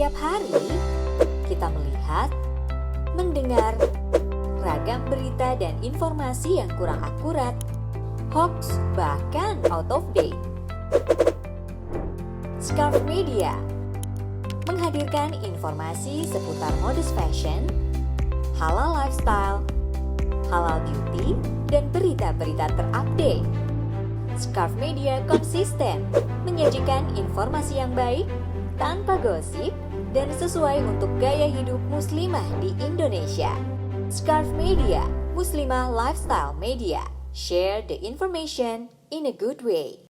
Setiap hari, kita melihat, mendengar, ragam berita dan informasi yang kurang akurat, hoax bahkan out of date. Scarf Media menghadirkan informasi seputar modus fashion, halal lifestyle, halal beauty, dan berita-berita terupdate. Scarf Media konsisten menyajikan informasi yang baik, tanpa gosip, dan sesuai untuk gaya hidup muslimah di Indonesia. Scarf Media, Muslimah Lifestyle Media. Share the information in a good way.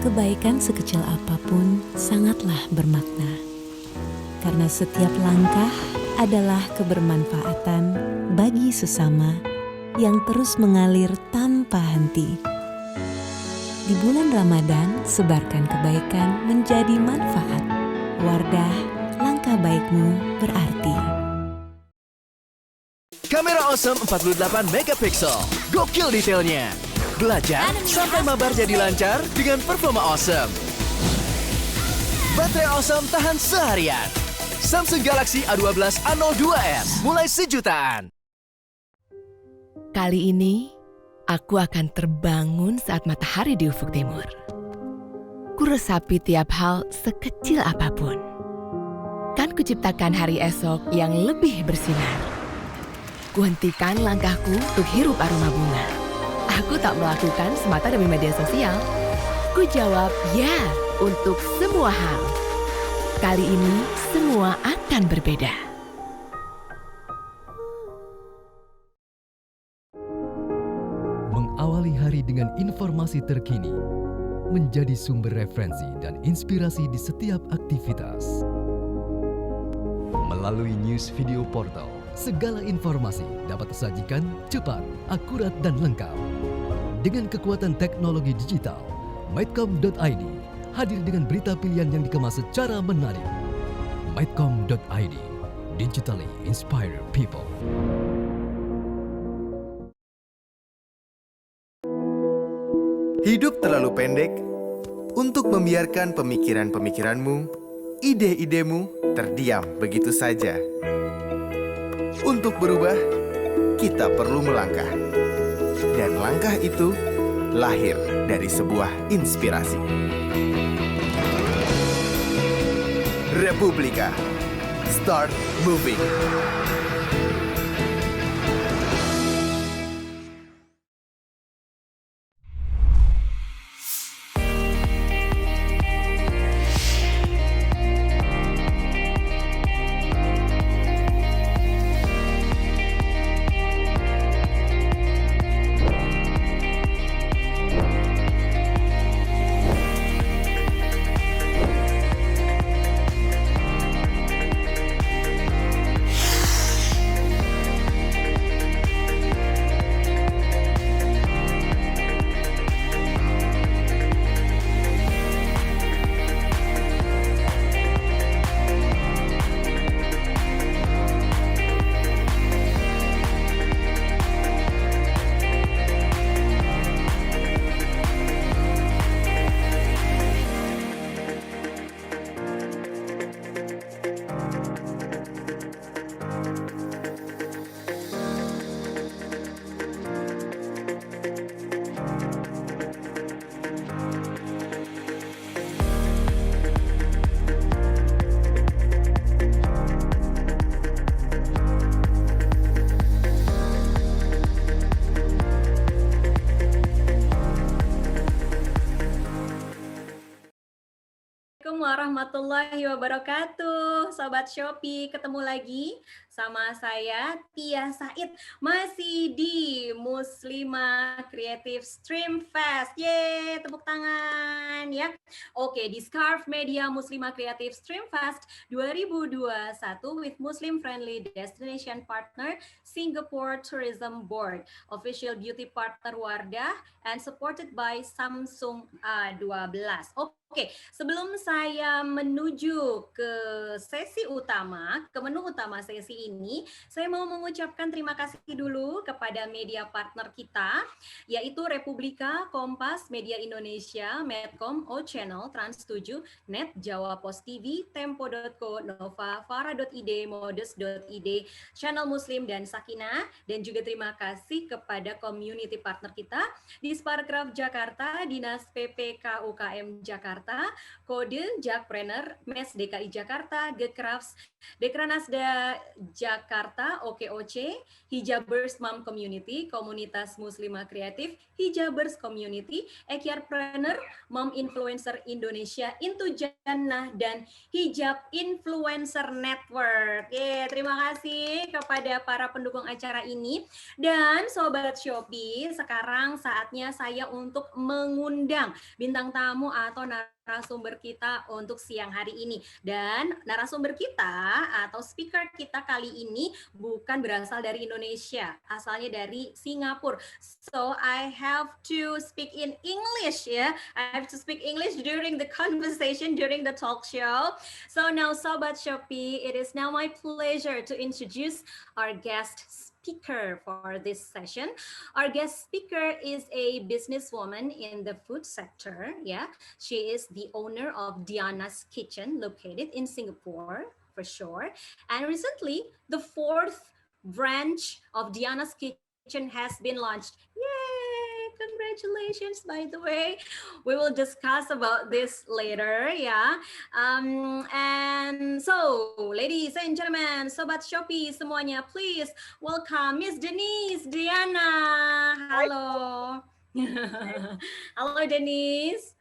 Kebaikan sekecil apapun sangatlah bermakna. Karena setiap langkah adalah kebermanfaatan bagi sesama yang terus mengalir tanpa henti. Di bulan Ramadan, sebarkan kebaikan menjadi manfaat. Wardah, langkah baikmu berarti. Kamera awesome 48 megapiksel. Gokil detailnya. Belajar sampai mabar jadi lancar dengan performa awesome. Baterai awesome tahan seharian. Samsung Galaxy A12 A02s mulai sejutaan. Kali ini, aku akan terbangun saat matahari di ufuk timur. Kuresapi tiap hal sekecil apapun. Kan kuciptakan hari esok yang lebih bersinar. Kuhentikan langkahku untuk hirup aroma bunga. Aku tak melakukan semata demi media sosial. Ku jawab ya untuk semua hal. Kali ini semua akan berbeda. Mengawali hari dengan informasi terkini, menjadi sumber referensi dan inspirasi di setiap aktivitas. Melalui news video portal, segala informasi dapat disajikan cepat, akurat, dan lengkap. Dengan kekuatan teknologi digital, Maidcom.id hadir dengan berita pilihan yang dikemas secara menarik. Maidcom.id, digitally inspire people. Hidup terlalu pendek untuk membiarkan pemikiran-pemikiranmu, ide-idemu terdiam begitu saja. Untuk berubah, kita perlu melangkah. Dan langkah itu lahir dari sebuah inspirasi. Republika, start moving. Warahmatullahi wabarakatuh, Sobat Shopee, ketemu lagi sama saya Tia Said, masih di Muslimah Creative Stream Fest. Yeay, tepuk tangan ya. Oke, di Scarf Media Muslimah Creative Stream Fest 2021 with Muslim Friendly Destination Partner Singapore Tourism Board, official beauty partner Wardah, and supported by Samsung A12. Oke, sebelum saya menuju ke sesi utama, ke menu utama sesi ini, saya mau mengucapkan terima kasih dulu kepada media partner kita, yaitu Republika, Kompas, Media Indonesia, Medcom, O Channel, Trans7, Net, Jawa Post TV, Tempo.co, Nova, Farah.id, Modus.id, Channel Muslim, dan Sakinah. Dan juga terima kasih kepada community partner kita, Disparkraf Jakarta, Dinas PPK UKM Jakarta, Kode, Jakpreneur, MES DKI Jakarta, Gekrafts, Dekranasda Jakarta, OKOC, Hijabers Mom Community, Komunitas Muslimah Kreatif, Hijabers Community, Ekyarpreneur, Mom Influencer Indonesia, Into Jannah, dan Hijab Influencer Network. Terima kasih kepada para pendukung acara ini. Dan Sobat Shopee, sekarang saatnya saya untuk mengundang bintang tamu atau narasumber kita untuk siang hari ini. Dan narasumber kita atau speaker kita kali ini bukan berasal dari Indonesia, asalnya dari Singapura. So I have to speak in English, ya. I have to speak English during the conversation, during the talk show. So now, Sobat Shopee, it is now my pleasure to introduce our guest speaker for this session. Our guest speaker is a businesswoman in the food sector. Yeah, she is the owner of Diana's Kitchen, located in Singapore, for sure. And recently, the 4th branch of Diana's Kitchen has been launched. Yay! Congratulations, by the way. We will discuss about this later, yeah. And so, ladies and gentlemen, Sobat Shopee semuanya, please welcome Miss Denise Diana. Hello. Hello, Denise.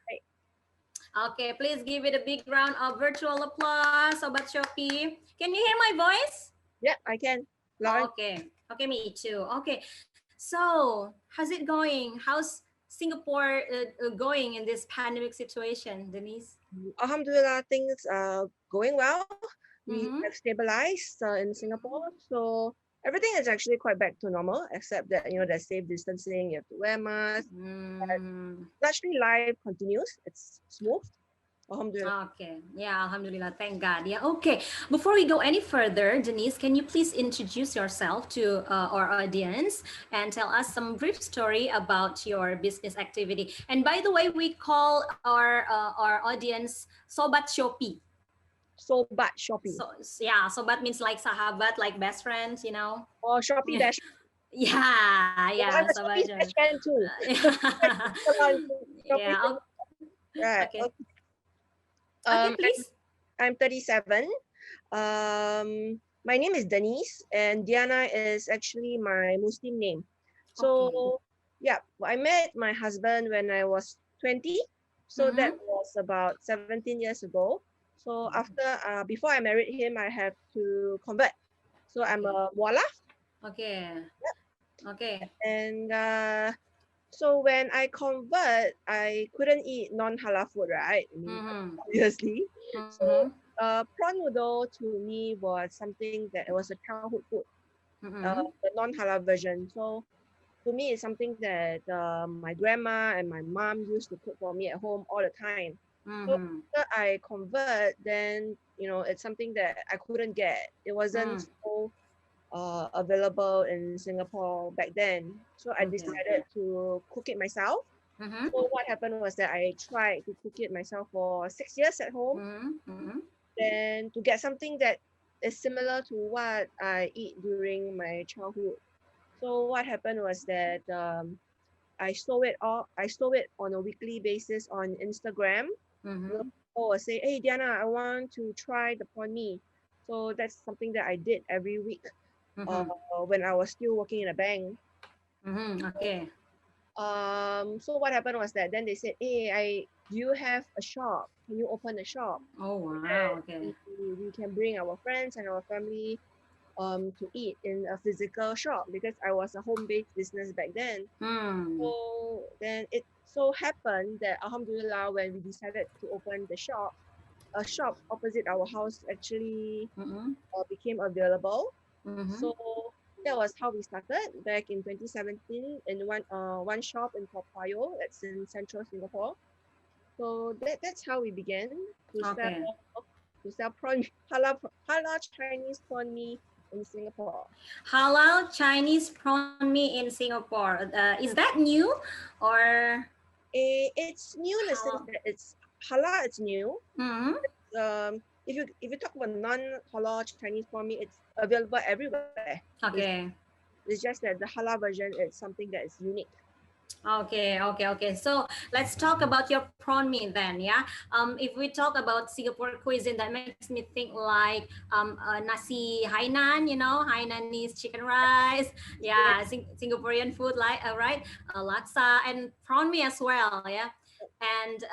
Okay, please give it a big round of virtual applause, Sobat Shopee. Can you hear my voice? Yeah, I can. Lauren? Okay, okay, me too. Okay, so how's it going? How's Singapore going in this pandemic situation, Denise? Alhamdulillah, things are going well. We have stabilized in Singapore, so everything is actually quite back to normal, except that, you know, there's safe distancing, you have to wear masks. Largely life continues, it's smooth. Alhamdulillah. Okay, yeah, Alhamdulillah, thank God. Yeah, okay. Before we go any further, Denise, can you please introduce yourself to our audience and tell us some brief story about your business activity? And by the way, we call our audience Sobat Shopee. Sobat Shopee. So, yeah, Sobat means like sahabat, like best friends, you know. Or Shopee Dash. Yeah, I'm a Shopee Dash fan too. Yeah. Right. Okay. Okay, please. I'm 37. My name is Denise, and Diana is actually my Muslim name. So, yeah, I met my husband when I was 20. So that was about 17 years ago. So before I married him, I had to convert. So I'm a Wardah. Okay. Yep. Okay. And so when I convert, I couldn't eat non-halal food, right? Obviously. So prawn noodle to me was something that it was a childhood food, the non-halal version. So to me, it's something that my grandma and my mom used to cook for me at home all the time. So after I convert, then, you know, it's something that I couldn't get. It wasn't so available in Singapore back then. So I decided to cook it myself. So what happened was that I tried to cook it myself for 6 years at home. Then to get something that is similar to what I eat during my childhood. So what happened was that I sold it on a weekly basis on Instagram. People will say, "Hey Diana, I want to try the prawn mee." So that's something that I did every week when I was still working in a bank. Okay. So what happened was that then they said, "Hey, do you have a shop? Can you open a shop?" Oh wow. Okay. We can bring our friends and our family to eat in a physical shop, because I was a home-based business back then. So then it so happened that Alhamdulillah, when we decided to open the shop, a shop opposite our house actually became available. So that was how we started back in 2017 in one shop in Toa Payoh, that's in central Singapore. So that's how we began to sell prawn halal Chinese prawn mee in Singapore. Halal Chinese prawn mee in Singapore. Is that new or? It's new in the sense that it's halal. It's new. Mm-hmm. If you talk about non-halal Chinese prawn mee, it's available everywhere. Okay. It's just that the halal version is something that is unique. Okay. So let's talk about your prawn mee then, yeah. If we talk about Singapore cuisine, that makes me think like nasi Hainan, you know, Hainanese chicken rice, yeah, Singaporean food like right, laksa and prawn mee as well, yeah. And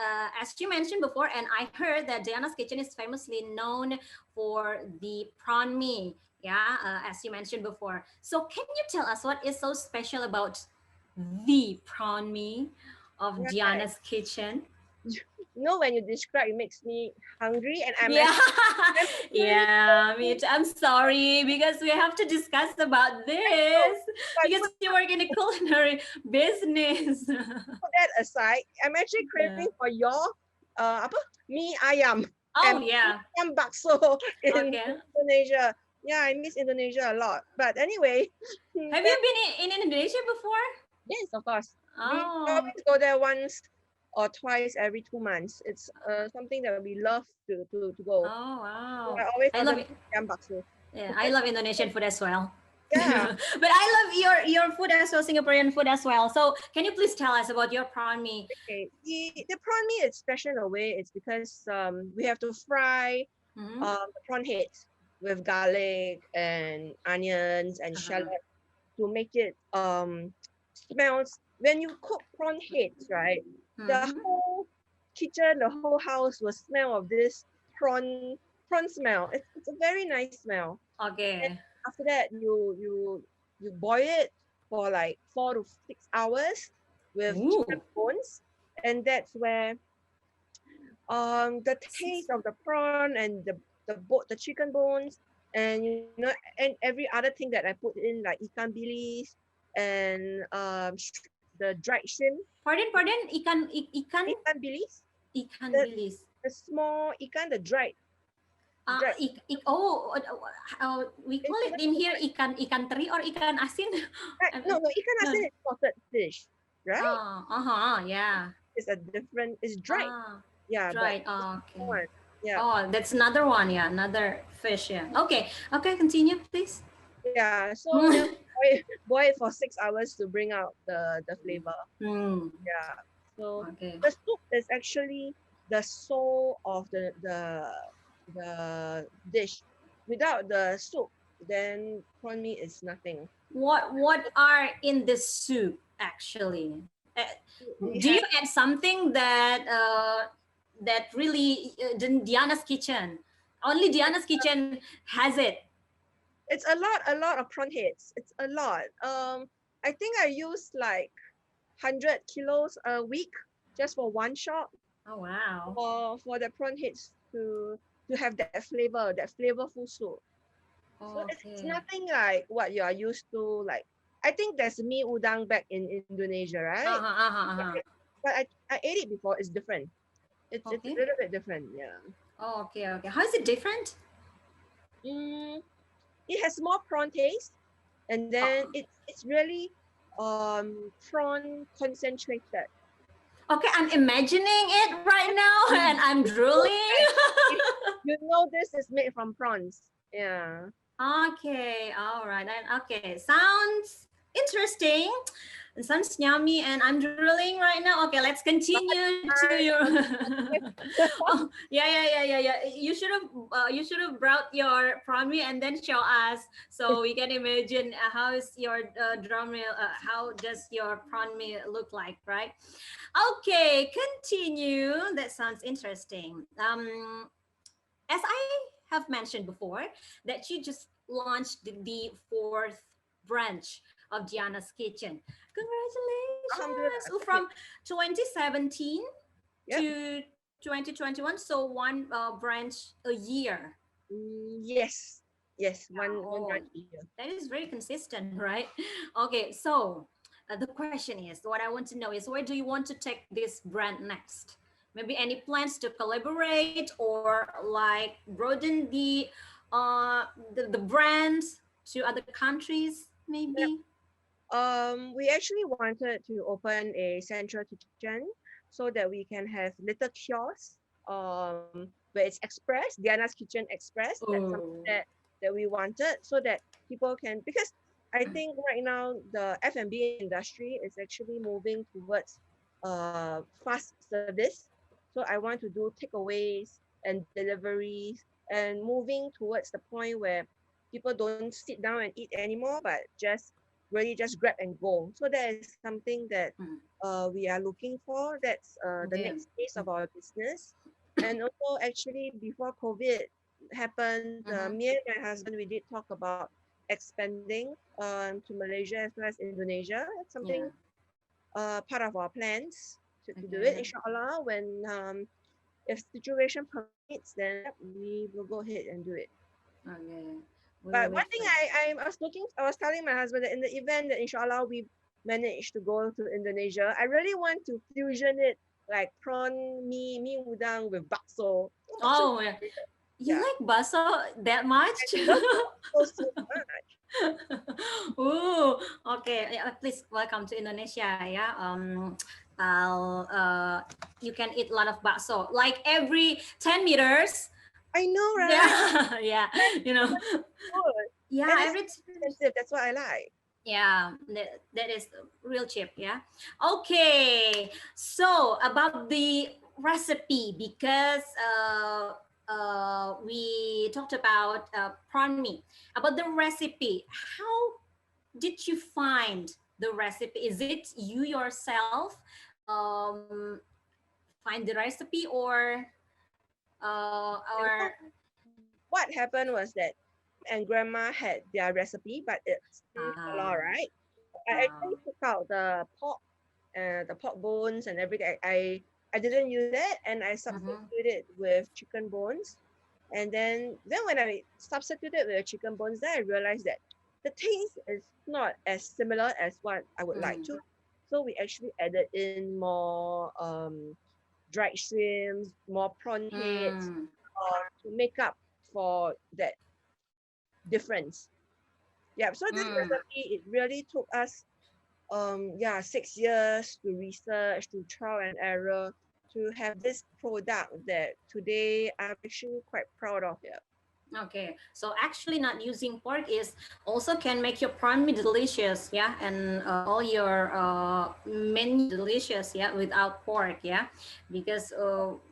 as you mentioned before, and I heard that Diana's Kitchen is famously known for the prawn mee, yeah, as you mentioned before. So can you tell us what is so special about the prawn mee of Diana's Kitchen? You know, when you describe, it makes me hungry, and I'm yeah, me too. I'm sorry because we have to discuss about this because you work in a culinary business. Put that aside, I'm actually craving for your mee ayam. Oh yeah, ayam bakso in Indonesia. Yeah, I miss Indonesia a lot. But anyway, have you been in Indonesia before? Yes, of course. Oh. We always go there once or twice every 2 months. It's something that we love to go. Oh wow! So I always love it. Yeah, I love Indonesian food as well. Yeah, but I love your food as well, Singaporean food as well. So can you please tell us about your prawn mee? Okay, the prawn mee is special in a way. It's because we have to fry the prawn heads with garlic and onions and shallot to make it smells. When you cook prawn heads, right, the whole kitchen, the whole house will smell of this prawn smell. It's a very nice smell. Okay. And after that, you boil it for like 4 to 6 hours with chicken bones, and that's where the taste of the prawn and the chicken bones and you know and every other thing that I put in like ikan bilis and the dried shrimp. Pardon, ikan bilis. Ikan bilis. The small ikan, the dried. We call it in here ikan teri or ikan asin. No, ikan asin is salted fish, right? Yeah. It's a different. It's dried. Yeah, dried. Okay. Yeah. Oh, that's another one. Yeah, another fish. Yeah. Okay. Continue, please. Yeah. So boil it for 6 hours to bring out the flavor. Yeah. So the soup is actually the soul of the dish. Without the soup, then prawn mee is nothing. What are in the soup actually? Do you add something that that really Diana's Kitchen? Only Diana's Kitchen has it. It's a lot of prawn heads. It's a lot. I think I use like 100 kilos a week just for one shot. Oh wow! For the prawn heads to have that flavor, that flavorful soup. So it's nothing like what you are used to. Like I think there's mee udang back in Indonesia, right? But I ate it before. It's different. It's a little bit different, yeah. Oh, okay. How is it different? It has more prawn taste, and then it's really prawn concentrated. Okay, I'm imagining it right now, and I'm drooling. You know this is made from prawns. Yeah. Okay, all right. Okay, sounds interesting. It sounds yummy, and I'm drooling right now. Okay, let's continue to your. Yeah. You should have brought your prawn mee and then show us so we can imagine how is your drum meal. How does your prawn mee look like, right? Okay, continue. That sounds interesting. As I have mentioned before, that you just launched the 4th branch of Diana's Kitchen. Congratulations! So from 2017 to 2021, so one branch a year. Yes, one branch a year. That is very consistent, right? Okay, so the question is, what I want to know is, where do you want to take this brand next? Maybe any plans to collaborate or like broaden the brand to other countries, maybe? We actually wanted to open a central kitchen so that we can have little kiosks where it's express, Diana's Kitchen Express. That's something that we wanted so that people can, because I think right now the F&B industry is actually moving towards fast service. So I want to do takeaways and deliveries and moving towards the point where people don't sit down and eat anymore, but just really just grab and go. So that is something that we are looking for. That's the next phase of our business. And also actually before COVID happened, me and my husband, we did talk about expanding to Malaysia as well as Indonesia. That's something part of our plans to do it. Inshallah, when if situation permits, then we will go ahead and do it. But one thing I was telling my husband that in the event that inshallah we manage to go to Indonesia, I really want to fusion it like prawn mee udang with bakso. Oh, you like bakso that much? So much. Ooh, okay. Please welcome to Indonesia. Yeah. You can eat a lot of bakso, like every 10 meters. I know, right? Yeah. You know. Yeah, every expensive. That's what I like. Yeah, that is real cheap. Yeah. Okay. So about the recipe, because we talked about prawn mee. About the recipe, how did you find the recipe? Is it you yourself find the recipe, or what happened was that and grandma had their recipe, but it's halal, right? I actually took out the pork bones and everything. I didn't use it, and I substituted it with chicken bones. And then when I substituted with chicken bones, then I realized that the taste is not as similar as what I would like to. So we actually added in more dried shrimps, more prawn heads to make up for that difference. Yeah, so this recipe, it really took us 6 years to research, to trial and error, to have this product that today I'm actually quite proud of. Yeah. Okay, so actually not using pork is also can make your prawn mee delicious, yeah, and all your menu delicious, yeah, without pork, yeah, because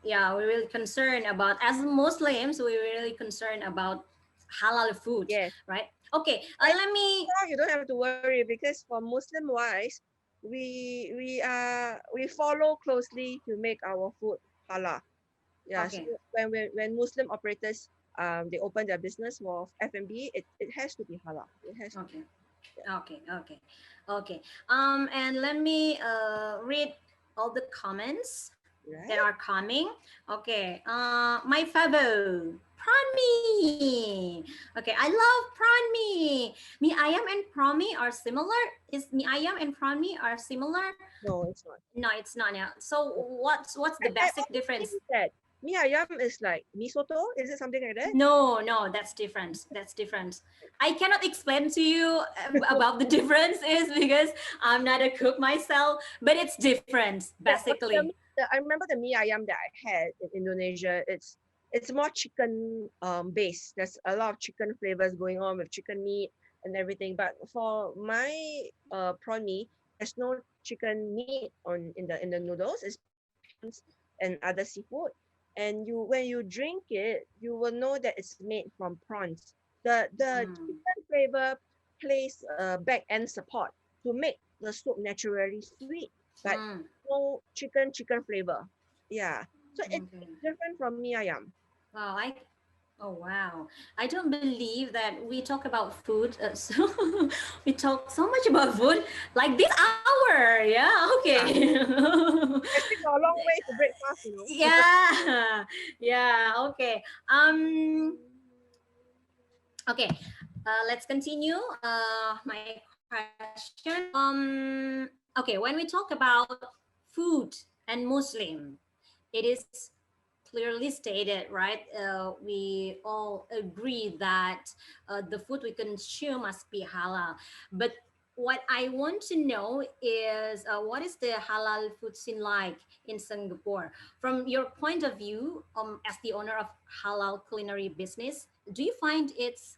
yeah, we're really concerned about, as Muslims, we're really concerned about halal food, right? Okay, let me. You don't have to worry, because for Muslim wise, we follow closely to make our food halal. Yeah, okay. So when Muslim operators they open their business for F&B, it has to be halal. It has to be. Okay. And let me read all the comments that are coming. Okay. My favo, prawn mee. Okay, I love prawn mee. Mee ayam and prawn mee are similar. Is mee ayam and prawn mee are similar? No, it's not. No, it's not. Yeah. So what's the basic difference? Mee ayam is like mee soto. Is it something like that? No, that's different. That's different. I cannot explain to you about the differences because I'm not a cook myself, but it's different basically. I remember the mee ayam that I had in Indonesia. It's more chicken based. There's a lot of chicken flavors going on with chicken meat and everything. But for my prawn mee, there's no chicken meat in the noodles. It's prawns and other seafood. And when you drink it, you will know that it's made from prawns. The chicken flavor plays back end support to make the soup naturally sweet, but no chicken flavor. Yeah, so it's different from mee ayam. Wow, oh wow! I don't believe that we talk about food. So we talk so much about food like this hour. Yeah. Okay. It's a long way to break fast, you know. Yeah. Okay. Okay. Let's continue. My question. Okay. When we talk about food and Muslim, it is clearly stated, right? We all agree that the food we consume must be halal. But what I want to know is what is the halal food scene like in Singapore? From your point of view, as the owner of halal culinary business, do you find it's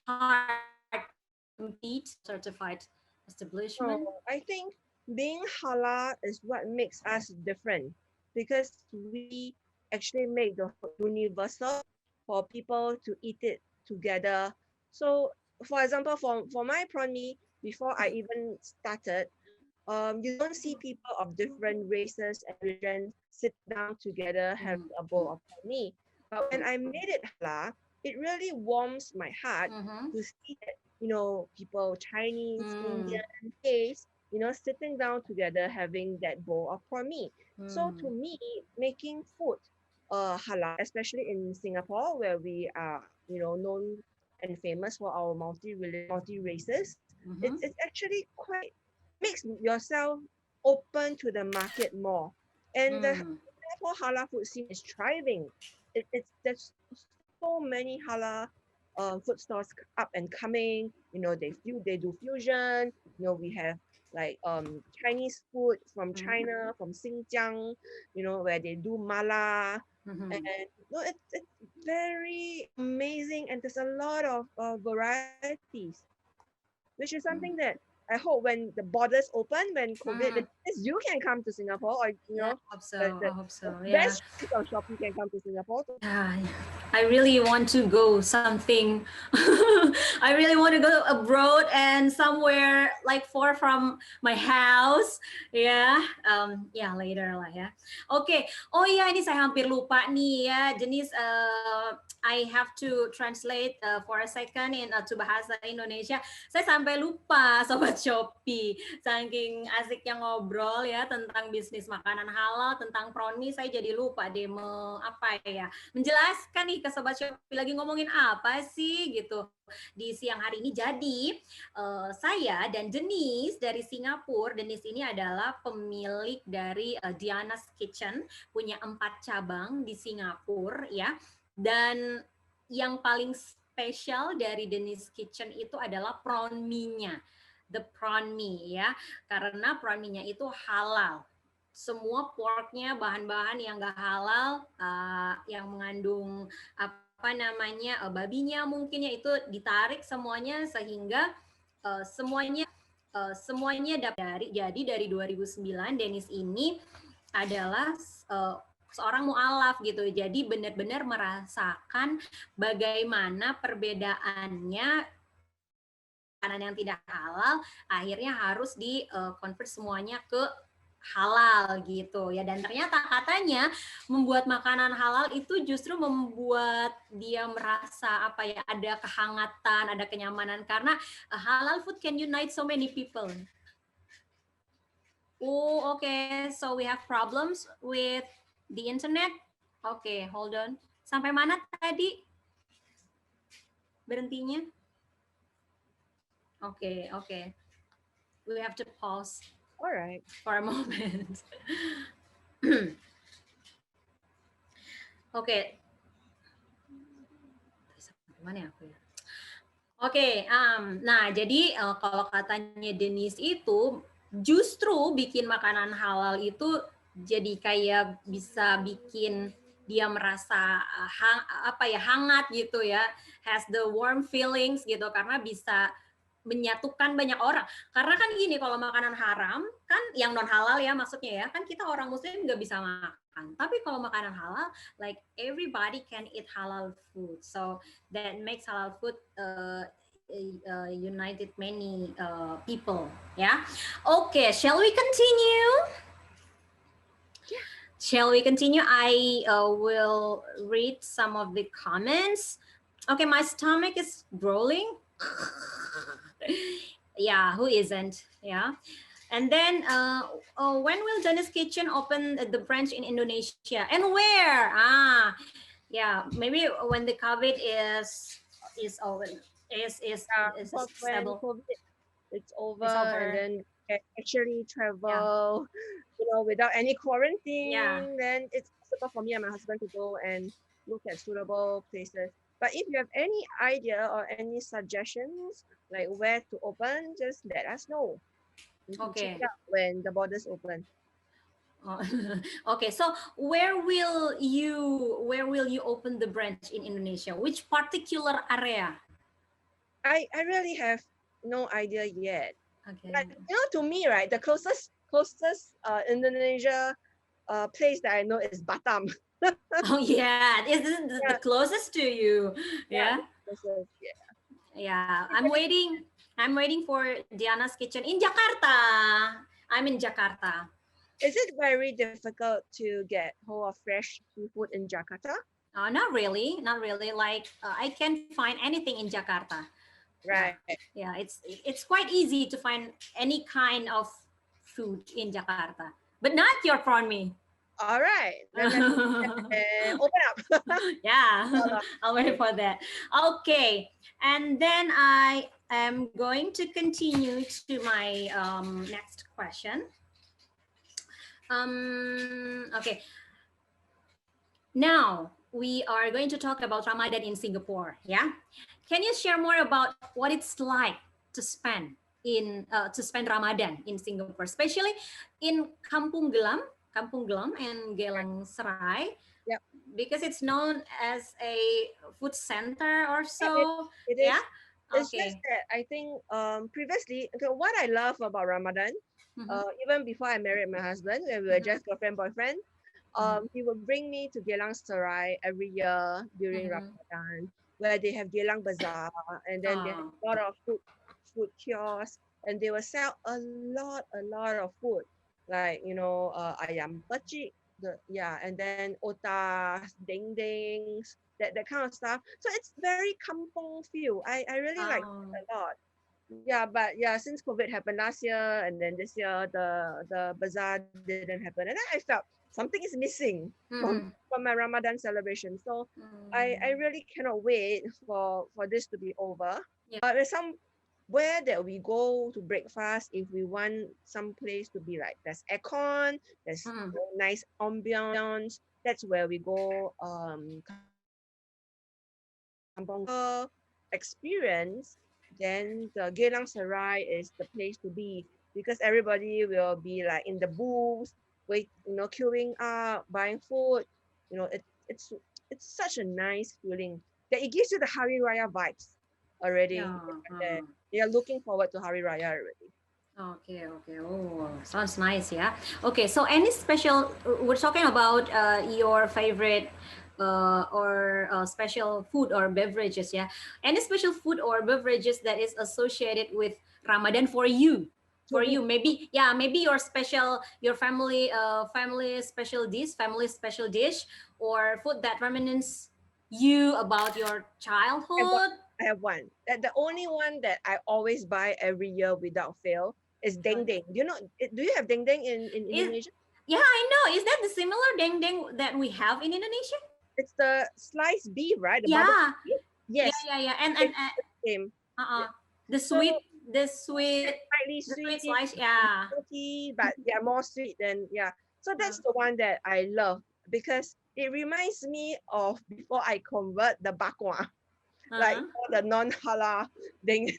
hard to compete certified establishment? So I think being halal is what makes us different because we actually make the food universal for people to eat it together. So, for example, for my prawn mee, before I even started, you don't see people of different races and religions sitting down together having a bowl of prawn mee. But when I made it halal, it really warms my heart Mm-hmm. to see that people Chinese, Mm, Indian, Case, sitting down together having that bowl of prawn mee. So to mm, me, making food halal, especially in Singapore where we are known and famous for our multi races, mm-hmm. it's actually quite makes yourself open to the market more. And the Mm, Singapore halal food scene is thriving. There's so many halal food stores up and coming. They do fusion. We have like Chinese food from mm-hmm. China, from Xinjiang. Where they do mala, and Mm-hmm. it's very amazing. And there's a lot of varieties, which is something that I hope when the borders open, when COVID Mm-hmm. finishes, you can come to Singapore, or Yeah, I hope so. the I hope so. Yeah. best shops on Shopee can come to Singapore. Yeah, I really want to go something. I really want to go abroad and somewhere like far from my house. Ya, ya later lah ya. Oke, oh iya ini saya hampir lupa nih ya jenis. I have to translate for a second to bahasa Indonesia. Saya sampai lupa sobat Shopee. Saking asiknya ngobrol ya tentang bisnis makanan halal, tentang proni, saya jadi lupa deh apa ya menjelaskan nih ke sobat Shopee lagi ngomongin apa sih gitu di siang hari ini. Jadi saya dan Denis dari Singapura. Denis ini adalah pemilik dari Diana's Kitchen, punya 4 cabang di Singapura ya. Dan yang paling spesial dari Denis Kitchen itu adalah prawn mee-nya. The prawn mee ya, karena prawn mee-nya itu halal. Semua porknya, bahan-bahan yang nggak halal, yang mengandung apa namanya babinya mungkin ya, itu ditarik semuanya sehingga semuanya dapat dari 2009 Dennis ini adalah seorang mualaf gitu. Jadi benar-benar merasakan bagaimana perbedaannya makanan yang tidak halal akhirnya harus di-convert semuanya ke halal gitu ya. Dan ternyata katanya membuat makanan halal itu justru membuat dia merasa ada kehangatan, ada kenyamanan karena halal food can unite so many people. Oh, okay. So we have problems with the internet. Okay, hold on. Sampai mana tadi berhentinya? Okay. We have to pause. All right. For a moment. Oke. Mana ya aku ya? Oke, nah jadi kalau katanya Denise itu justru bikin makanan halal itu jadi kayak bisa bikin dia merasa hangat gitu ya, has the warm feelings gitu karena bisa menyatukan banyak orang. Karena kan gini, kalau makanan haram kan yang non halal ya maksudnya ya, kan kita orang muslim nggak bisa makan. Tapi kalau makanan halal, like everybody can eat halal food. So that makes halal food united many people. Yeah. Okay, shall we continue? Yeah. Shall we continue? I will read some of the comments. Okay, my stomach is growling. Yeah, who isn't? Yeah. And then when will Dennis Kitchen open the branch in Indonesia and where? Yeah, maybe when the COVID is over, is when stable. COVID it's over, and then can actually travel, without any quarantine, then it's possible for me and my husband to go and look at suitable places. But if you have any idea or any suggestions, like where to open, just let us know. We can check it out when the borders open. Okay, so where will you open the branch in Indonesia? Which particular area? I really have no idea yet. Okay. But to me, right, the closest Indonesia place that I know is Batam. Oh yeah, is this the closest to you? Yeah. Closest, Yeah, I'm waiting for Diana's Kitchen in Jakarta. I'm in Jakarta. Is it very difficult to get hold of fresh seafood in Jakarta? Not really. Like I can find anything in Jakarta. Right. Yeah, it's quite easy to find any kind of food in Jakarta, but not your prawn mee. All right. Open up. Yeah, I'll wait for that. Okay, and then I am going to continue to my next question. Okay. Now we are going to talk about Ramadan in Singapore. Yeah, can you share more about what it's like to spend Ramadan in Singapore, especially in Kampung Glam and Geylang Serai? Yep. Because it's known as a food center or so. It is. Yeah. It's just that I think previously, what I love about Ramadan, even before I married my husband, when we were just girlfriend boyfriend, he would bring me to Geylang Serai every year during Ramadan, where they have Geylang Bazaar, and then they have a lot of food kiosks, and they will sell a lot of food, like ayam pecik, and then otas, ding-dings, that kind of stuff. So it's very kampong feel. I really like it a lot. Yeah, but since COVID happened last year, and then this year the bazaar didn't happen, and then I felt something is missing from my Ramadan celebration. So I really cannot wait for this to be over. There's somewhere that we go to breakfast if we want some place to be like there's aircon, there's nice ambience. That's where we go. Kampong experience, then the Geylang Serai is the place to be, because everybody will be like in the booths, queuing up, buying food. It's such a nice feeling that it gives you the Hari Raya vibes already. You're looking forward to Hari Raya already. Okay. Oh, sounds nice. Yeah. Okay. So any special, we're talking about your favorite or special food or beverages. Yeah. Any special food or beverages that is associated with Ramadan for you? Maybe your family special dish, or food that reminds you about your childhood. I have one. The only one that I always buy every year without fail is deng-deng. Do you have deng-deng in Indonesia? Yeah, I know. Is that the similar deng-deng that we have in Indonesia? It's the sliced beef, right? The beef? Yes. Yeah. And same. The slightly sweet slice, salty, but they're more sweet than So that's the one that I love, because it reminds me of before I convert the bakwa, like all the non-halal thing.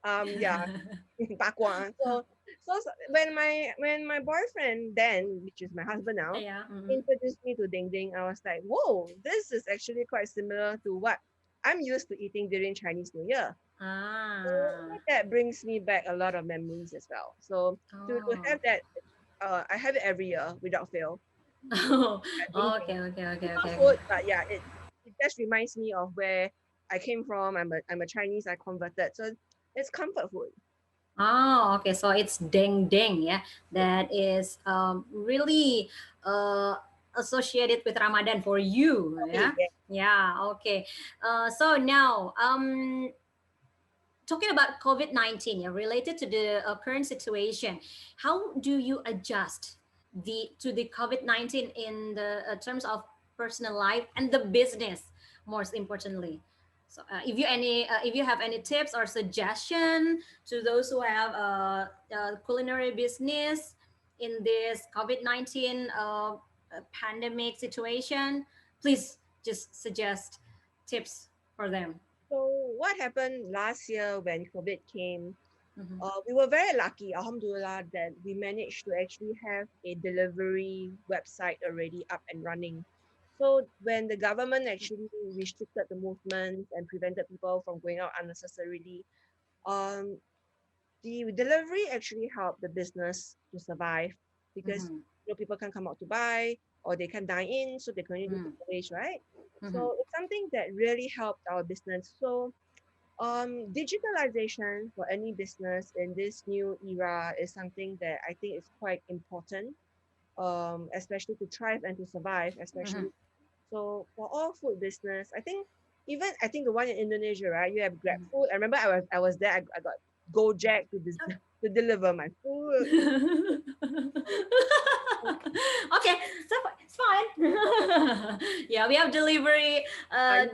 Bakwa. So when my boyfriend then, which is my husband now, introduced me to deng-deng, I was like, whoa, this is actually quite similar to what I'm used to eating during Chinese New Year. So that brings me back a lot of memories as well. So to have that, I have it every year without fail. Okay. Food, but it just reminds me of where I came from. I'm a Chinese. I converted, so it's comfort food. Oh, okay. So it's deng-deng, yeah. That is really associated with Ramadan for you, yeah. Yeah. Okay. So now, talking about COVID-19, related to the current situation, how do you adjust to the COVID-19 in the terms of personal life and the business, most importantly? So if you have any tips or suggestion to those who have a culinary business in this COVID-19 pandemic situation, please just suggest tips for them. So what happened last year when COVID came? We were very lucky, alhamdulillah, that we managed to actually have a delivery website already up and running. So when the government actually restricted the movement and prevented people from going out unnecessarily, um, the delivery actually helped the business to survive because people can come out to buy or they can dine in, so they can only do takeaways, right? So it's something that really helped our business. So digitalization for any business in this new era is something that I think is quite important, especially to thrive and to survive, especially. So for all food business, I think the one in Indonesia, right? You have Grab Food. I remember I was there. I got Gojek to deliver my food. Okay, so it's fine. Yeah, we have delivery. Yeah.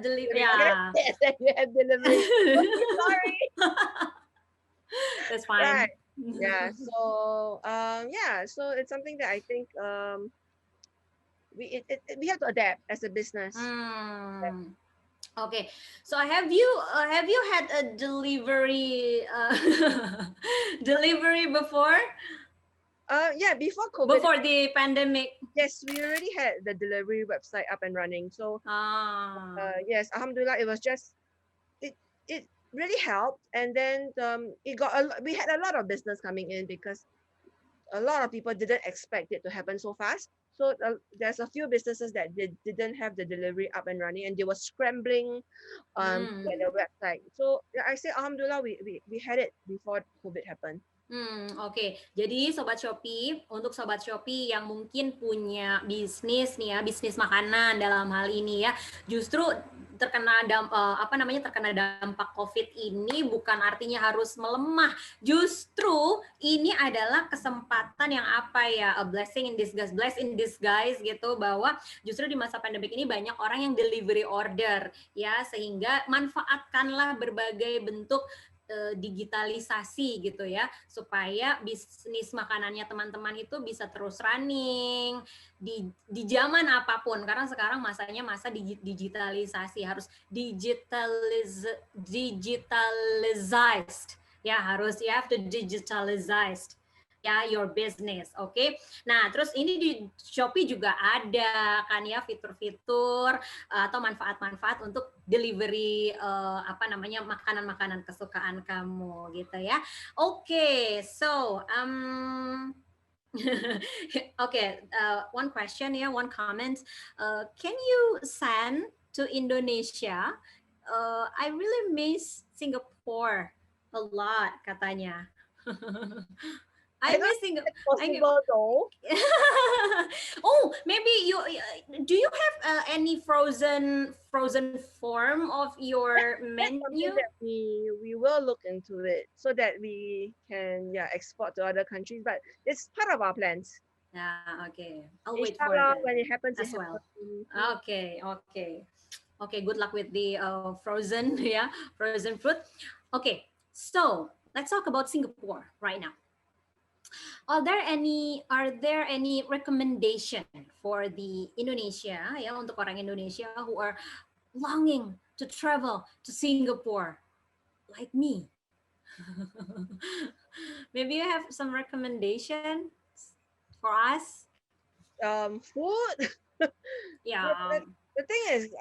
Yes, you have delivery. Okay, sorry. That's fine. Right. Yeah. So it's something that I think we have to adapt as a business. Okay, so have you had a delivery delivery before? Yeah, before COVID. Before the pandemic. Yes, we already had the delivery website up and running. So yes, alhamdulillah, it was just it really helped, and then we had a lot of business coming in because a lot of people didn't expect it to happen so fast. So there's a few businesses that didn't have the delivery up and running, and they were scrambling to get the website. So I say alhamdulillah, we had it before COVID happened. Oke. Jadi Sobat Shopee, untuk Sobat Shopee yang mungkin punya bisnis nih ya, bisnis makanan dalam hal ini ya, justru terkena dampak COVID ini bukan artinya harus melemah. Justru ini adalah kesempatan yang a blessing in disguise gitu, bahwa justru di masa pandemik ini banyak orang yang delivery order ya, sehingga manfaatkanlah berbagai bentuk digitalisasi gitu ya, supaya bisnis makanannya teman-teman itu bisa terus running di zaman apapun, karena sekarang masanya masa digitalisasi, harus digitalized ya, harus you have to digitalized ya your business. Oke. Nah, terus ini di Shopee juga ada kan ya fitur-fitur atau manfaat-manfaat untuk delivery makanan-makanan kesukaan kamu gitu ya. Oke, so one question ya, one comment. Can you send to Indonesia? I really miss Singapore a lot katanya. I miss Singapore though. Oh, maybe do you have any frozen form of your menu? That we will look into it so that we can export to other countries, but it's part of our plans. Yeah, okay. I'll wait for that when it happens as well. Okay. Good luck with the frozen fruit. Okay, so let's talk about Singapore right now. Are there any recommendation for the Indonesia ya, untuk orang Indonesia who are longing to travel to Singapore like me? Maybe you have some recommendation for us? Food. Yeah. The thing is,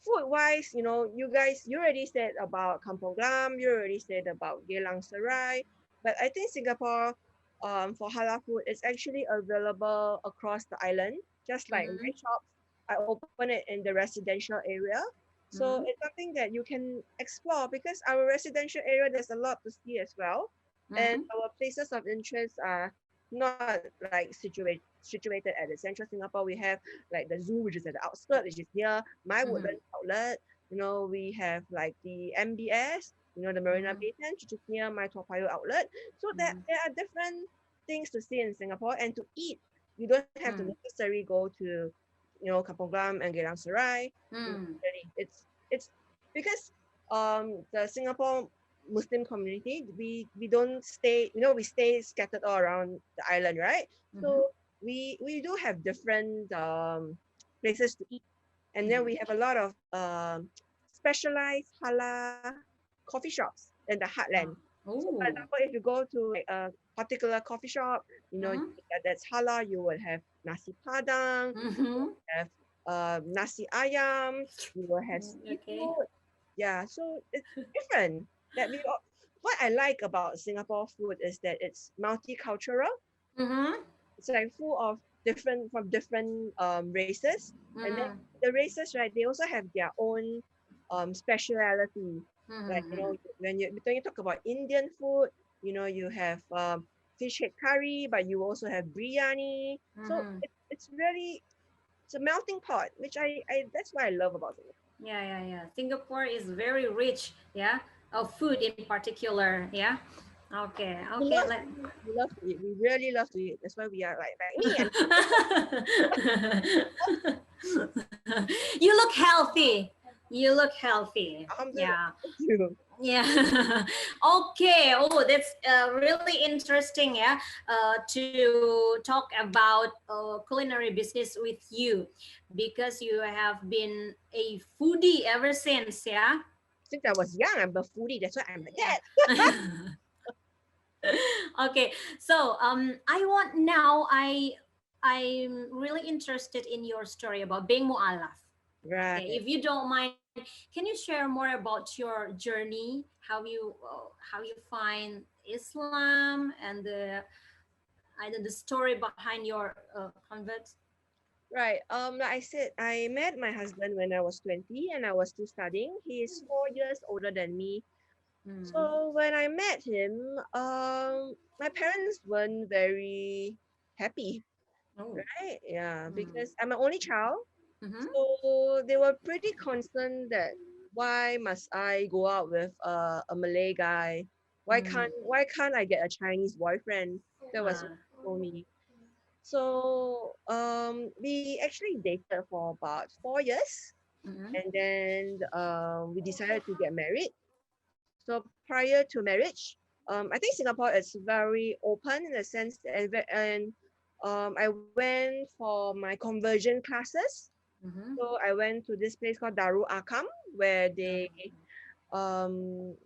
food wise, you already said about Kampong Glam, you already said about Geylang Serai, but I think Singapore, for halal food, it's actually available across the island. Just like my shops, I open it in the residential area. So it's something that you can explore because our residential area, there's a lot to see as well. And our places of interest are not like situated at the central Singapore. We have like the zoo, which is at the outskirts, which is near my Woodlands outlet. We have like the MBS, the Marina Bay Sands, which is near my Toa Payoh outlet. So there are different things to see in Singapore and to eat. You don't have to necessarily go to, Kampong Glam and Geylang Serai. Really, it's because the Singapore Muslim community, we don't stay, you know, we stay scattered all around the island, right? So we do have different places to eat, and then we have a lot of specialized halal coffee shops in the heartland. So, for example, if you go to like a particular coffee shop, you know, that's halal, you will have nasi padang, have nasi ayam, you will have seafood. Yeah, so it's different. That what I like about Singapore food is that it's multicultural. It's like full of different races, and then the races, right? They also have their own speciality. Like, you know, when you talk about Indian food, you know, you have fish head curry, but you also have biryani. So it's really, it's a melting pot, which I that's what I love about it. Yeah. Singapore is very rich, yeah, of food in particular, yeah. Okay. We love to eat. We really love to eat. That's why we are like me. And You look healthy. You look healthy. Yeah. Yeah. Okay. Oh, that's really interesting. Yeah. To talk about culinary business with you, because you have been a foodie ever since. Yeah. Since I was young, I'm a foodie. That's why I'm like that. Okay. So I'm really interested in your story about being mu'alaf. Right. Okay, if you don't mind, can you share more about your journey, how you find Islam, and the story behind your convert? Right. Like I said, I met my husband when I was 20 and I was still studying. He is 4 years older than me. So when I met him, my parents weren't very happy, right? Yeah, because I'm an only child. So they were pretty concerned that why must I go out with a Malay guy? Why can't I get a Chinese boyfriend? That was what they told me. So we actually dated for about 4 years, and then we decided to get married. So prior to marriage, I think Singapore is very open in the sense that, and I went for my conversion classes. So I went to this place called Darul Akam, where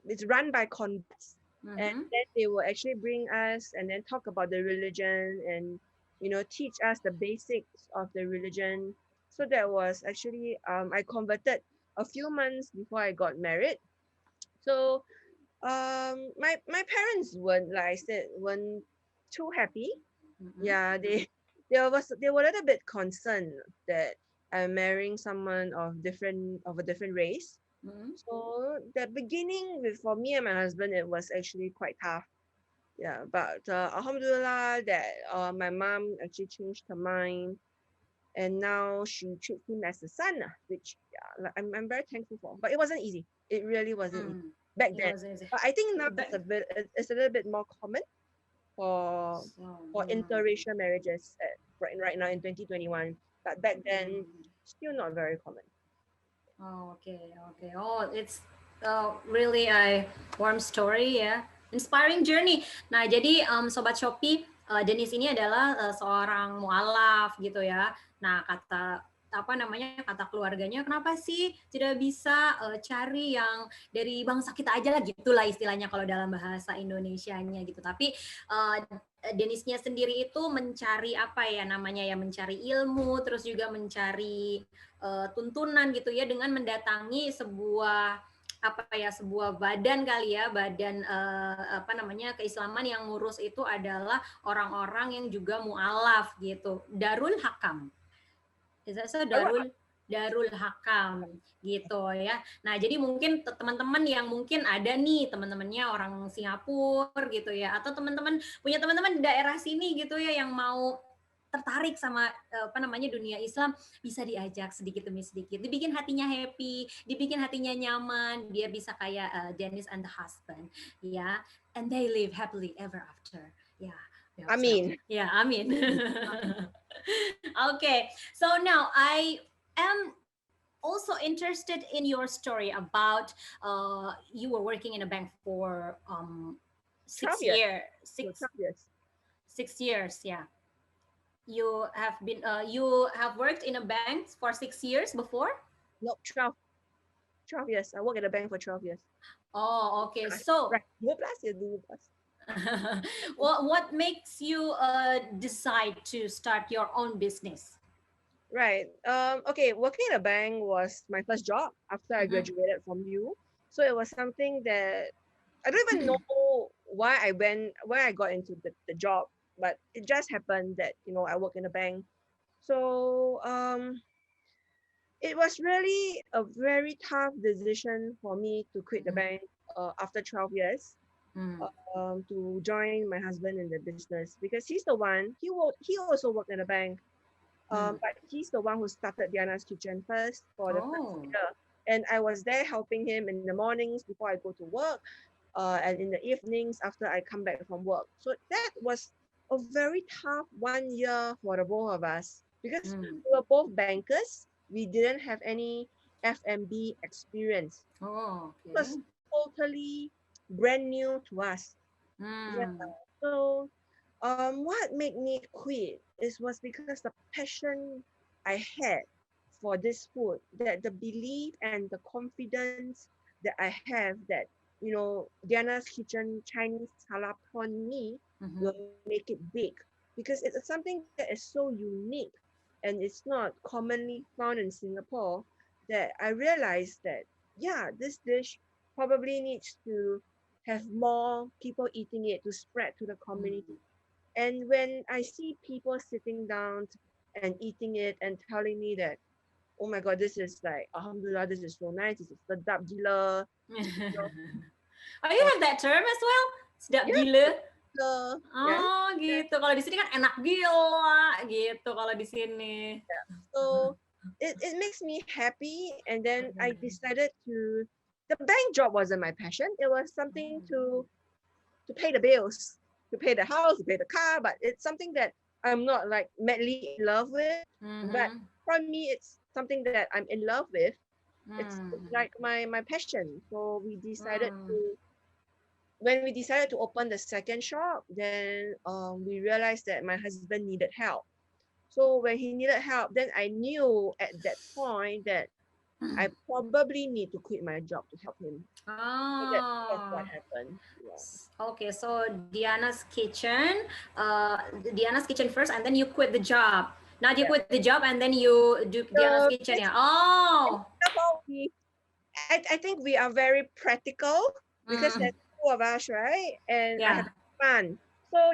it's run by converts, and then they will actually bring us and then talk about the religion and, you know, teach us the basics of the religion. So that was actually I converted a few months before I got married. So my parents weren't, like I said, weren't too happy. Yeah, they were a little bit concerned that I'm marrying someone of a different race. So the beginning for me and my husband, it was actually quite tough. Yeah, but alhamdulillah that my mom actually changed her mind, and now she treats him as a son, which, yeah, like, I'm very thankful for. But it wasn't easy. It really wasn't easy back then. But I think now it's a little bit more common for interracial marriages right now in 2021. But back then, still not very common. Oh, okay. Oh, it's really a warm story ya, inspiring journey. Nah, jadi Sobat Shopee, Dennis ini adalah seorang mualaf gitu ya. Nah, kata keluarganya, kenapa sih tidak bisa cari yang dari bangsa kita aja lah, gitulah istilahnya kalau dalam bahasa Indonesianya gitu. Tapi Dennisnya sendiri itu mencari mencari ilmu, terus juga mencari tuntunan gitu ya, dengan mendatangi sebuah badan keislaman yang ngurus itu adalah orang-orang yang juga mualaf gitu, Darul Hakam. Darul Hakam gitu ya. Nah, jadi mungkin teman-teman yang mungkin ada nih teman-temannya orang Singapura gitu ya, atau punya teman-teman di daerah sini gitu ya yang mau tertarik sama dunia Islam, bisa diajak sedikit demi sedikit, dibikin hatinya happy, dibikin hatinya nyaman, biar bisa kayak Dennis and the husband ya, and they live happily ever after ya. Amin. Yeah, amin. Okay, so now I am also interested in your story about you were working in a bank for 12 years. No, 12 years. 6 years. Yeah, you have worked in a bank for 6 years before. No, 12 years. I worked at a bank for 12 years. Oh, okay. So, Right. 12 ya, 12. what makes you decide to start your own business? Right. Okay, working in a bank was my first job after I graduated from U. So it was something that I don't even know why I got into the job, but it just happened that, I work in a bank. So it was really a very tough decision for me to quit the bank after 12 years. To join my husband in the business, because he's the one, he also worked in a bank, but he's the one who started Diana's Kitchen first for the first year. And I was there helping him in the mornings before I go to work, and in the evenings after I come back from work. So that was a very tough 1 year for the both of us, because we were both bankers. We didn't have any F&B experience. Oh, okay. It was totally brand new to us. Yeah. So what made me quit was because the passion I had for this food, that the belief and the confidence that I have that, Diana's Kitchen Chinese halal prawn mee will make it big, because it's something that is so unique and it's not commonly found in Singapore, that I realized that, yeah, this dish probably needs to have more people eating it to spread to the community. And when I see people sitting down and eating it and telling me that, oh my God, this is like, alhamdulillah, this is so nice, this is sedap gila. Oh, you have that term as well? Sedap gila? Oh, gitu. Kalau di sini kan enak gila gitu kalau di sini. So it makes me happy, and then I decided to. The bank job wasn't my passion. It was something to pay the bills, to pay the house, to pay the car, but it's something that I'm not like madly in love with. But for me, it's something that I'm in love with. It's like my passion. So we decided when we decided to open the second shop, then we realized that my husband needed help. So when he needed help, then I knew at that point that I probably need to quit my job to help him. So that's what happened. Yeah. Okay, so Diana's Kitchen first, and then you quit the job. Not you quit the job and then you do Diana's Kitchen. Yeah. Oh. I think we are very practical, because there's two of us, right? And I have fun. So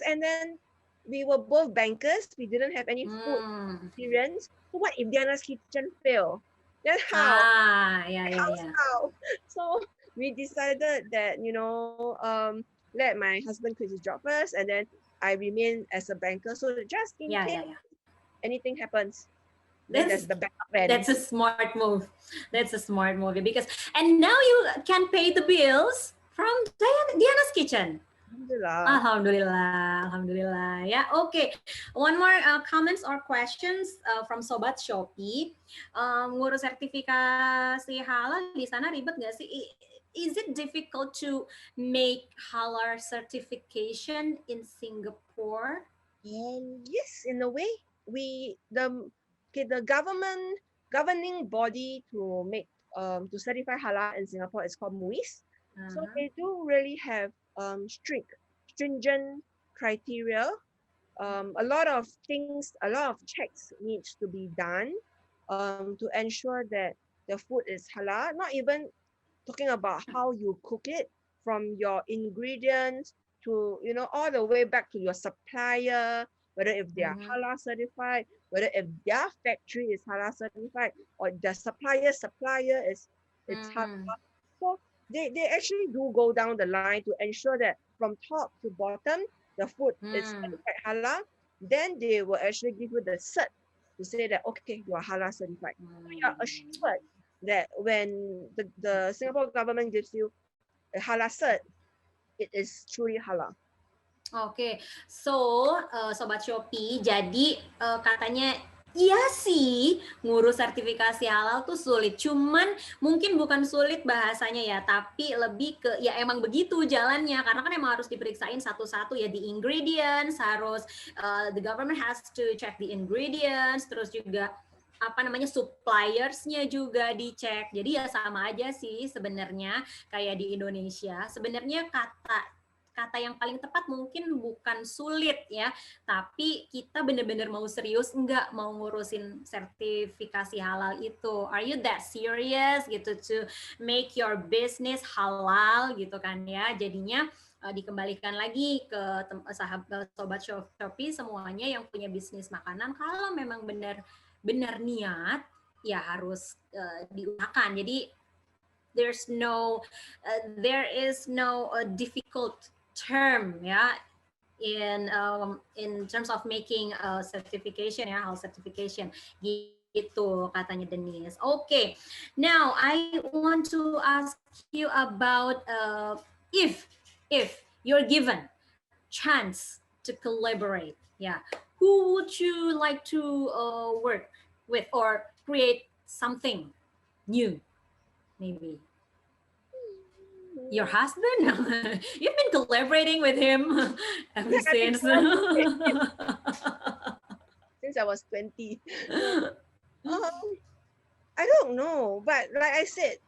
and then we were both bankers. We didn't have any food experience. So what if Diana's Kitchen fail? Then how? How? So we decided that, let my husband quit his job first, and then I remain as a banker. So just in case anything happens, that's the backup plan. That's a smart move. Because, and now you can pay the bills from Diana's Kitchen. Alhamdulillah. Yeah, okay. One more comments or questions from Sobat Shopee. Ngurus sertifikasi halal di sana ribet nggak sih? Is it difficult to make halal certification in Singapore? Yes, in a way. The governing body to make to certify halal in Singapore is called MUIS. So they do really have stringent criteria. A lot of checks needs to be done to ensure that the food is halal. Not even talking about how you cook it, from your ingredients to all the way back to your supplier, whether if they are halal certified, whether if their factory is halal certified, or the supplier is halal. So they actually do go down the line to ensure that from top to bottom the food is certified halal. Then they will actually give you the cert to say that, okay, you are halal certified. So you are assured that when the Singapore government gives you a halal cert, it is truly halal. Oke, so Sobat Shopee, jadi katanya Iya sih, ngurus sertifikasi halal tuh sulit. Cuman mungkin bukan sulit bahasanya ya, tapi lebih ke ya emang begitu jalannya. Karena kan emang harus diperiksain satu-satu ya, di ingredients harus the government has to check the ingredients, terus juga apa namanya suppliersnya juga dicek. Jadi ya sama aja sih sebenarnya kayak di Indonesia. Sebenarnya kata yang paling tepat mungkin bukan sulit ya, tapi kita bener-bener mau serius nggak mau ngurusin sertifikasi halal itu. Are you that serious gitu to make your business halal gitu kan ya. Jadinya dikembalikan lagi ke sobat Shopee semuanya yang punya bisnis makanan, kalau memang benar niat ya harus diusahakan. Jadi there is no difficult term ya in terms of making a certification ya, halal certification gitu katanya Denise. Okay, now I want to ask you about if you're given chance to collaborate, yeah, who would you like to work with or create something new? Maybe your husband? You've been collaborating with him ever since. Since I was 20. I don't know, but like I said,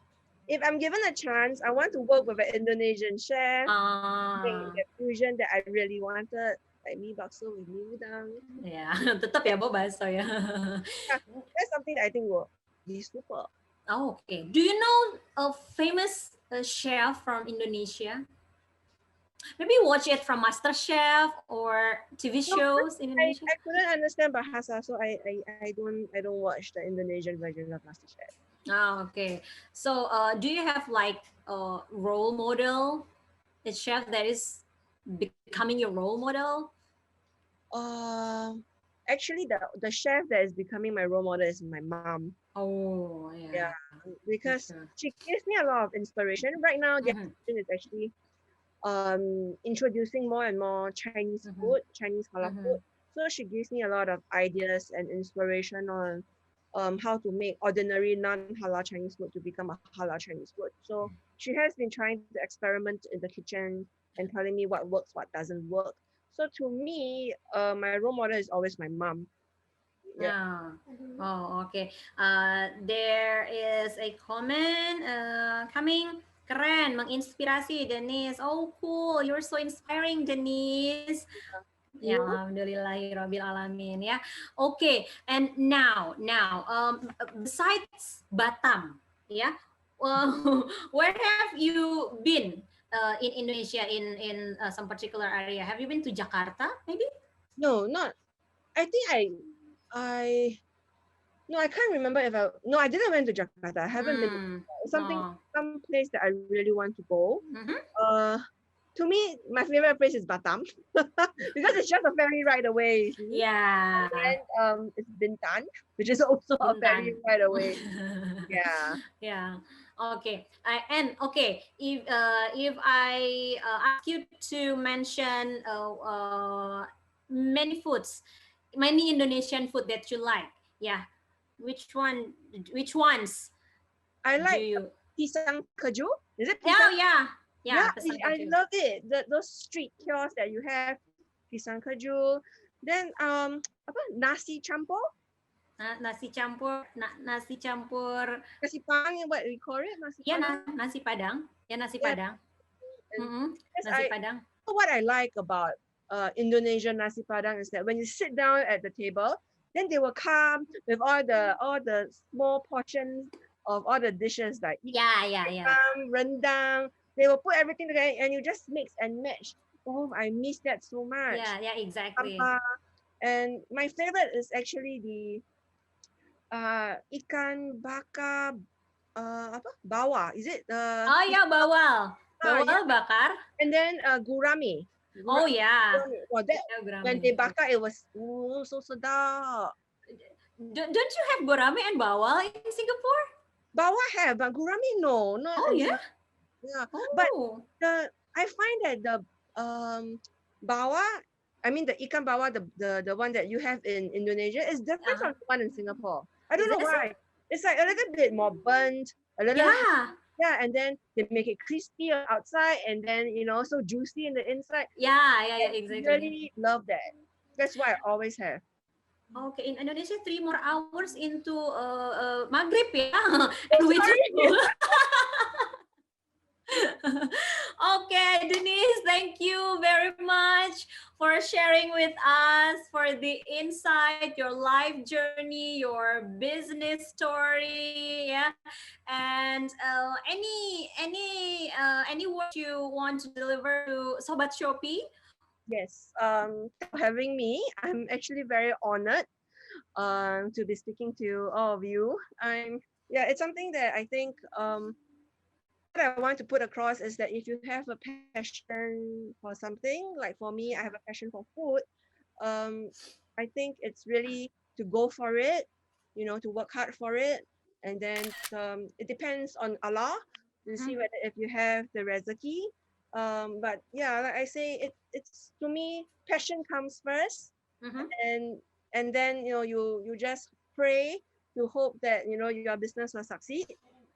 if I'm given a chance, I want to work with an Indonesian chef, that fusion that I really wanted, like mee bakso with mee udang. Ya, tetap ya Bo bakso ya. Yeah, that's something that I think will be super. Oh, okay. Do you know a famous chef from Indonesia? Maybe watch it from MasterChef or TV shows in Indonesia. I couldn't understand bahasa, so I don't watch the Indonesian version of MasterChef. Oh, okay. So, do you have like a role model, a chef that is becoming your role model? Actually, the chef that is becoming my role model is my mom. Oh, yeah. Because she gives me a lot of inspiration. Right now, the institution is actually introducing more and more Chinese food, Chinese halal food. So she gives me a lot of ideas and inspiration on how to make ordinary non-halal Chinese food to become a halal Chinese food. So she has been trying to experiment in the kitchen and telling me what works, what doesn't work. So to me, my role model is always my mom. Yeah. Oh, okay. There is a comment coming. Keren, menginspirasi Denise. Oh, cool. You're so inspiring, Denise. Ya, alhamdulillahirabbil alamin ya. Okay, and now besides Batam, ya, where have you been in Indonesia in some particular area? Have you been to Jakarta, maybe? No, not. I think no, I can't remember if I didn't went to Jakarta. I haven't been to some place that I really want to go. To me, my favorite place is Batam because it's just a ferry ride away. Yeah. And it's Bintan, which is also a ferry ride away. Yeah. Yeah. Okay. If I ask you to mention many Indonesian food that you like, yeah, which ones? I like pisang keju. Is it? Oh yeah. Yeah, I love it. Those street kiosks that you have, pisang keju. Then nasi campur. Nasi campur. Nasi padang, what we call it? Nasi padang. Yeah, nasi padang. Nasi padang. What I like about Indonesian nasi padang is that when you sit down at the table, then they will come with all the small portions of all the dishes like rendang. They will put everything together and you just mix and match. Oh, I miss that so much. Yeah, exactly. And my favorite is actually the ikan bakar bawal. Is it? Bawal. Bawal bakar. And then gurame. Oh yeah. When they bakar, it was so sedap. Don't you have gurame and bawal in Singapore? Bawal have, but gurame no. Oh yeah. Yeah, but I find that the bawal I mean, the ikan bawal, the one that you have in Indonesia is different from the one in Singapore. I don't know why. It's like a little bit more burnt, a little yeah, and then they make it crispy outside, and then so juicy in the inside. Yeah, exactly. I really love that. That's why I always have. Okay, in Indonesia 3 more hours into Maghrib ya. Okay, Denise, thank you very much for sharing with us, for the insight, your life journey, your business story, yeah. And any word you want to deliver to Sobat Shopee? Yes, for having me. I'm actually very honored to be speaking to all of you. It's something that I think what I want to put across is that if you have a passion for something, like for me, I have a passion for food. I think it's really to go for it, to work hard for it, and then it depends on Allah to see whether if you have the rezeki. But yeah, like I say, it's to me, passion comes first, and then you just pray to hope that your business will succeed.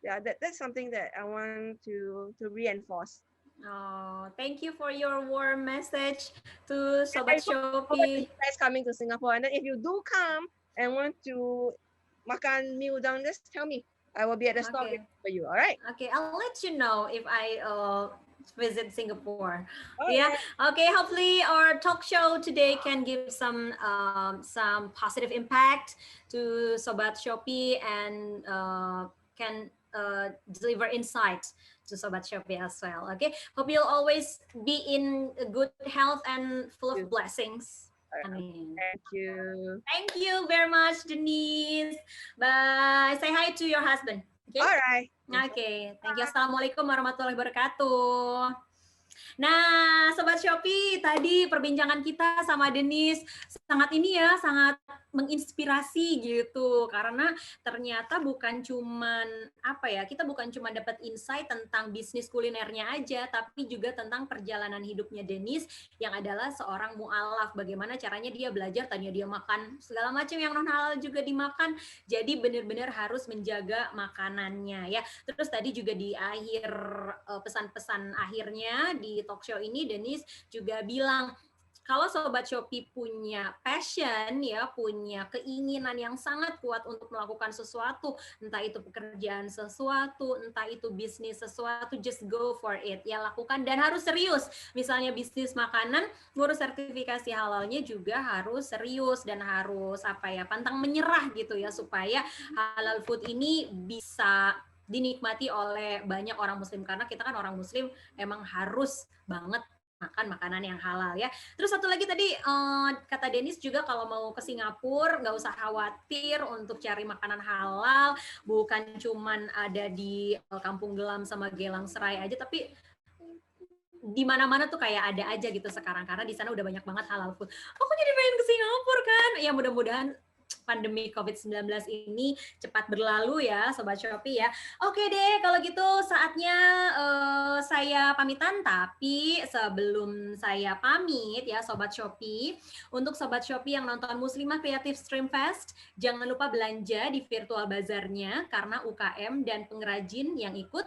Yeah, that's something that I want to reinforce. Oh, thank you for your warm message to Sobat Shopee. You guys coming to Singapore, and then if you do come and want to makan mie udang, just tell me. I will be at the store for you. All right? Okay, I'll let you know if I visit Singapore. Oh, yeah. Okay. Hopefully, our talk show today can give some positive impact to Sobat Shopee and can deliver insight to Sobat Shopee as well. Okay. Hope you'll always be in good health and full of blessings. Amin. Thank you. Thank you very much, Denise. Bye. Say hi to your husband. Okay? All right. Okay. Thank you. Assalamualaikum warahmatullahi wabarakatuh. Nah, Sobat Shopee, tadi perbincangan kita sama Denise sangat sangat menginspirasi gitu, karena ternyata bukan cuman kita bukan cuma dapat insight tentang bisnis kulinernya aja, tapi juga tentang perjalanan hidupnya Denise yang adalah seorang mu'alaf, bagaimana caranya dia belajar, tadinya dia makan segala macam yang non halal juga dimakan, jadi benar-benar harus menjaga makanannya ya. Terus tadi juga di akhir pesan-pesan akhirnya di talk show ini Denise juga bilang kalau Sobat Shopee punya passion ya, punya keinginan yang sangat kuat untuk melakukan sesuatu, entah itu pekerjaan sesuatu, entah itu bisnis sesuatu, just go for it ya, lakukan dan harus serius. Misalnya bisnis makanan, ngurus sertifikasi halalnya juga harus serius dan harus pantang menyerah gitu ya, supaya halal food ini bisa dinikmati oleh banyak orang muslim, karena kita kan orang muslim emang harus banget makan makanan yang halal ya. Terus satu lagi tadi kata Dennis juga kalau mau ke Singapura nggak usah khawatir untuk cari makanan halal, bukan cuman ada di Kampung Gelam sama Gelang Serai aja, tapi di mana-mana tuh kayak ada aja gitu sekarang, karena di sana udah banyak banget halal food. Aku jadi pengen ke Singapura kan. Ya mudah-mudahan pandemi COVID-19 ini cepat berlalu ya Sobat Shopee ya. Oke deh, kalau gitu saatnya saya pamitan, tapi sebelum saya pamit ya Sobat Shopee, untuk Sobat Shopee yang nonton Muslimah Creative Stream Fest, jangan lupa belanja di virtual bazarnya karena UKM dan pengrajin yang ikut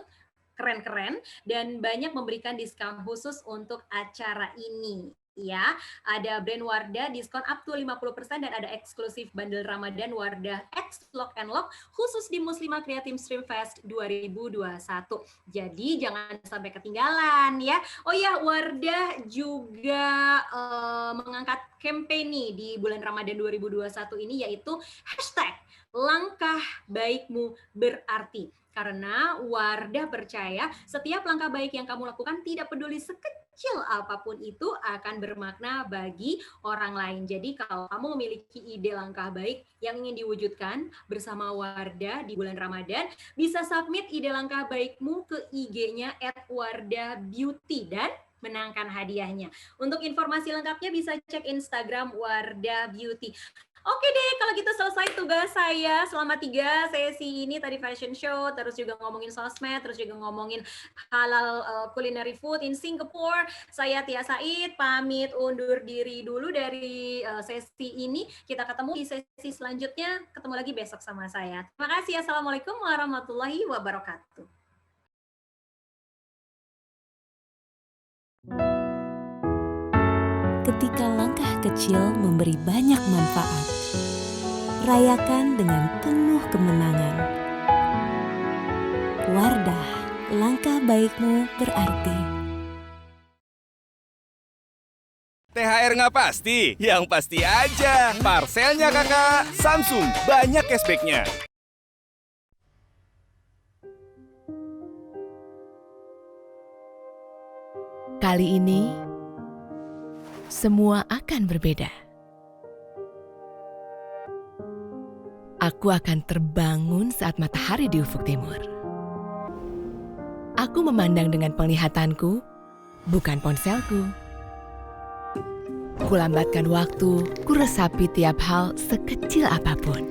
keren-keren dan banyak memberikan diskon khusus untuk acara ini. Ya, ada brand Wardah diskon up to 50% dan ada eksklusif bundle Ramadan Wardah X Lock and Lock khusus di Muslimah Creative Stream Fest 2021. Jadi jangan sampai ketinggalan ya. Oh ya, Wardah juga mengangkat campaign nih di bulan Ramadan 2021 ini, yaitu hashtag langkah baikmu berarti. Karena Wardah percaya setiap langkah baik yang kamu lakukan, tidak peduli sekecil apapun itu, akan bermakna bagi orang lain. Jadi kalau kamu memiliki ide langkah baik yang ingin diwujudkan bersama Wardah di bulan Ramadan, bisa submit ide langkah baikmu ke IG-nya @wardahbeauty dan menangkan hadiahnya. Untuk informasi lengkapnya bisa cek Instagram Wardah Beauty. Oke deh, kalau gitu selesai tugas saya selama 3 sesi ini tadi fashion show, terus juga ngomongin sosmed, terus juga ngomongin halal culinary food in Singapore. Saya Tia Said, pamit undur diri dulu dari sesi ini. Kita ketemu di sesi selanjutnya, ketemu lagi besok sama saya. Terima kasih, Assalamualaikum warahmatullahi wabarakatuh. Ketika langkah kecil memberi banyak manfaat, rayakan dengan penuh kemenangan. Wardah, langkah baikmu berarti. THR nggak pasti? Yang pasti aja. Parcelnya kakak. Samsung, banyak cashback-nya. Kali ini, semua akan berbeda. Aku akan terbangun saat matahari di ufuk timur. Aku memandang dengan penglihatanku, bukan ponselku. Kulambatkan waktu, kuresapi tiap hal sekecil apapun.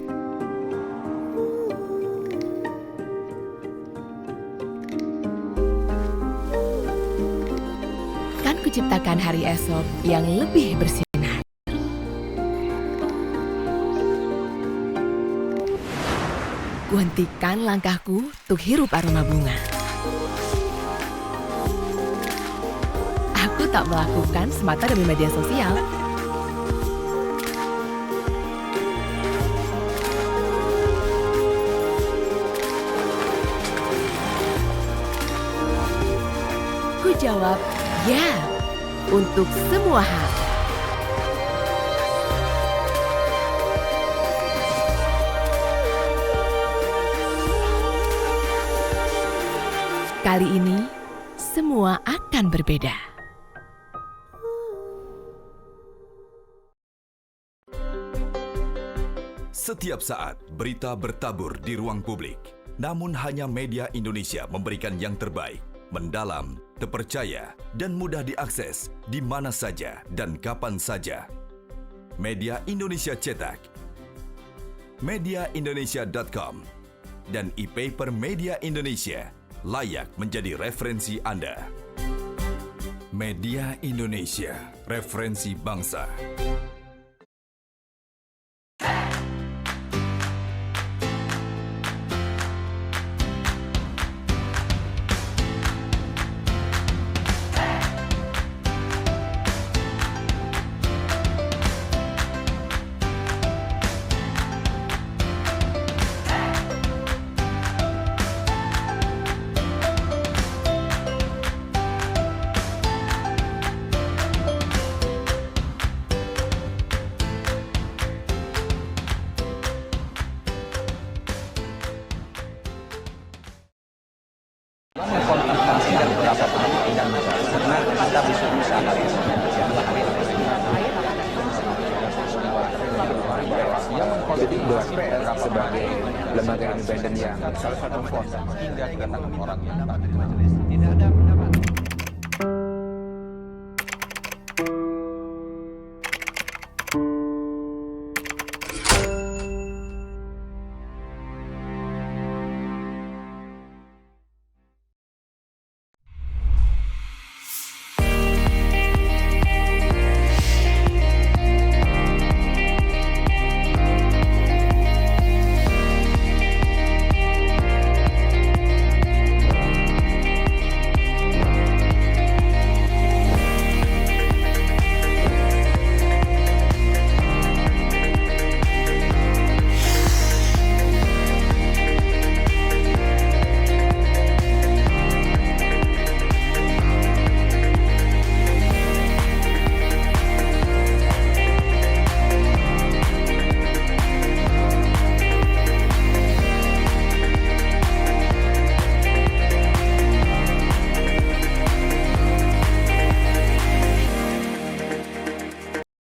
Kan kuciptakan hari esok yang lebih bersinar. Kuhentikan langkahku untuk hirup aroma bunga. Aku tak melakukan semata demi media sosial. Ku jawab, ya, untuk semua hal. Kali ini, semua akan berbeda. Setiap saat, berita bertabur di ruang publik. Namun hanya media Indonesia memberikan yang terbaik, mendalam, terpercaya, dan mudah diakses di mana saja dan kapan saja. Media Indonesia cetak, mediaindonesia.com, dan e-paper Media Indonesia layak menjadi referensi Anda. Media Indonesia, referensi bangsa. Sebagai lembaga independen yang salah satu hingga kedatangan orang yang tak ada di majelis. Tidak ada